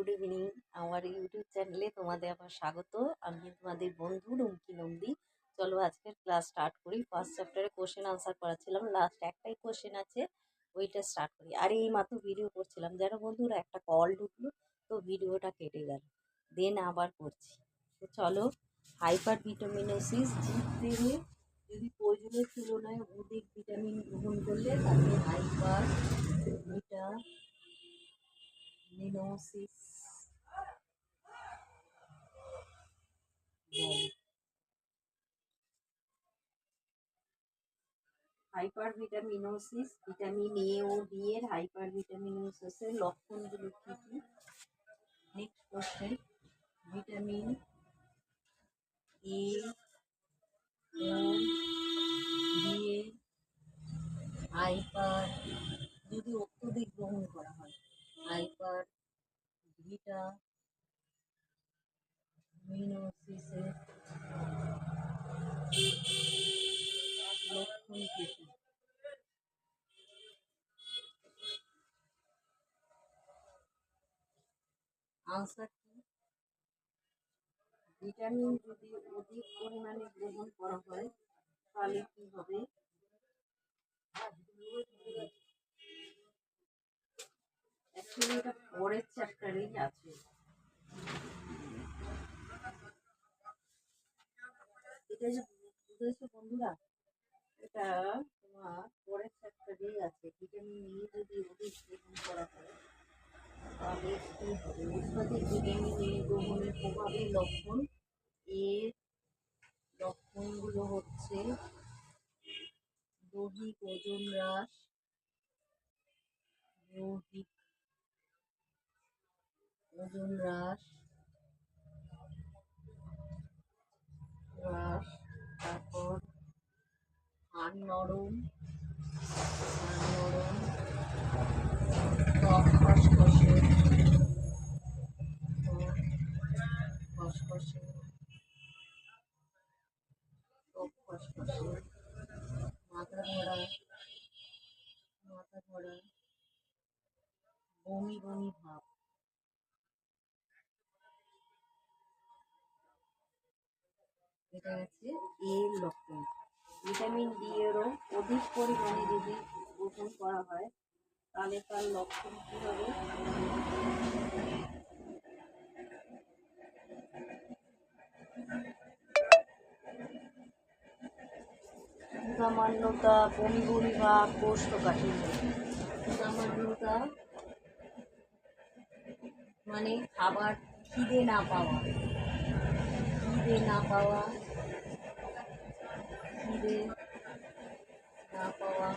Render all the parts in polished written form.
Good evening. আমার YouTube চ্যানেলে তোমাদের আবার স্বাগত। আমি তোমাদের বন্ধু রুমকি নন্দী। চলো আজকের ক্লাস স্টার্ট করি। ফার্স্ট চ্যাপ্টারে কোশ্চেন আনসার করাচ্ছিলাম, লাস্ট একটাই কোশ্চেন আছে, ওইটা স্টার্ট করি। আর এই মাত্র ভিডিও করছিলাম, যেন বন্ধুরা একটা কল ঢুকলো, তো ভিডিওটা কেটে গেল, দেন আবার করছি। তো চলো, হাইপার ভিটামিনোসিস জীবদেহে যদি প্রয়োজনের তুলনায় অধিক ভিটামিন গ্রহণ করলে তাকে হাইপার ভিটামিনোসিস বলে। হাইপার ভিটামিনোসিস, ভিটামিন এ ও বি এর হাইপার ভিটামিনোসিসের লক্ষণগুলো কি কি? নেক্সট কোশ্চেন, ভিটামিন এ ও বি এর হাইপার যদি অত্যধিক গ্রহণ করা হয়, হাইপার ভিটামিনোসিসের লক্ষণ কি কি? আনসার কি? ভিটামিন যদি অধিক পরিমাণে গ্রহণ করা হয় তাহলে কি হবে? অ্যাকচুয়ালি এটা পরের চ্যাপ্টারেই আছে। এটা যে বুঝেছো বন্ধুরা, এটা তোমার পরের চ্যাপ্টারেই আছে। ভিটামিন ই যদি অধিক গ্রহণ করা হয় তাহলে কি হবে? অত্যাধিক ভিটামিন এ গ্রহণের প্রভাবের লক্ষণ। এর লক্ষণগুলো হচ্ছে দৈহিক ওজন হ্রাস, দৈহিক ওজন হ্রাস, তারপর হাড় নরম, ত্বক খসখসে, খসখসে, ত্বক খসখসে, মাথা ধরা, বমি বমি ভাব, এটা হচ্ছে এর লক্ষণ। ভিটামিন ডি এরও অধিক পরিমাণে যদি গ্রহণ করা হয় তাহলে তার লক্ষণ কি হবে? ক্ষুধামান্যতা, বমি বমি ভাব, কোষ্ঠকাঠিন্য। ক্ষুধামান্যতা মানে খাবার খিদে না পাওয়া, খিদে না পাওয়া, খিদে না পাওয়া,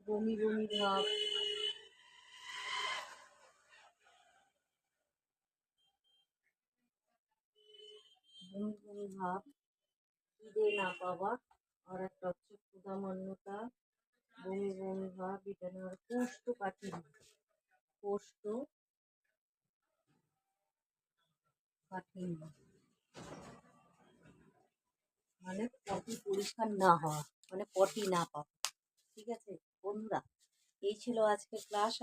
বমি বমি ভাব, বমি বমি ভাব, খিদে না পাওয়া, আর একটা হচ্ছে ক্ষুধামান্যতা, বমি বমি ভাব, এটা নেওয়ার কোষ্ঠকাঠিন্য। কোষ্ঠকাঠিন্য মানে পটি পরিষ্কার না হওয়া, মানে পটি না পাওয়া। ঠিক আছে বন্ধুরা, এই ছিল আজকের ক্লাস।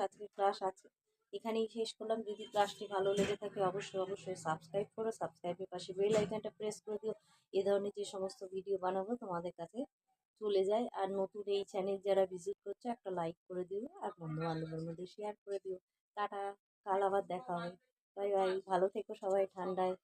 আছে এখানেই শেষ করলাম। যদি ক্লাসটি ভালো লেগে থাকে অবশ্যই সাবস্ক্রাইব করো, সাবস্ক্রাইবের পাশে বেল আইকনটা প্রেস করে দিও। এ ধরনের যে সমস্ত ভিডিও বানাবো তোমাদের কাছে চলে যায়। আর নতুন এই চ্যানেল যারা ভিজিট করছে একটা লাইক করে দিও, আর বন্ধু বান্ধবের মধ্যে শেয়ার করে দিও। টাটা, কাল আবার দেখা হবে। বাই বাই, ভালো থেকো সবাই ঠান্ডায়।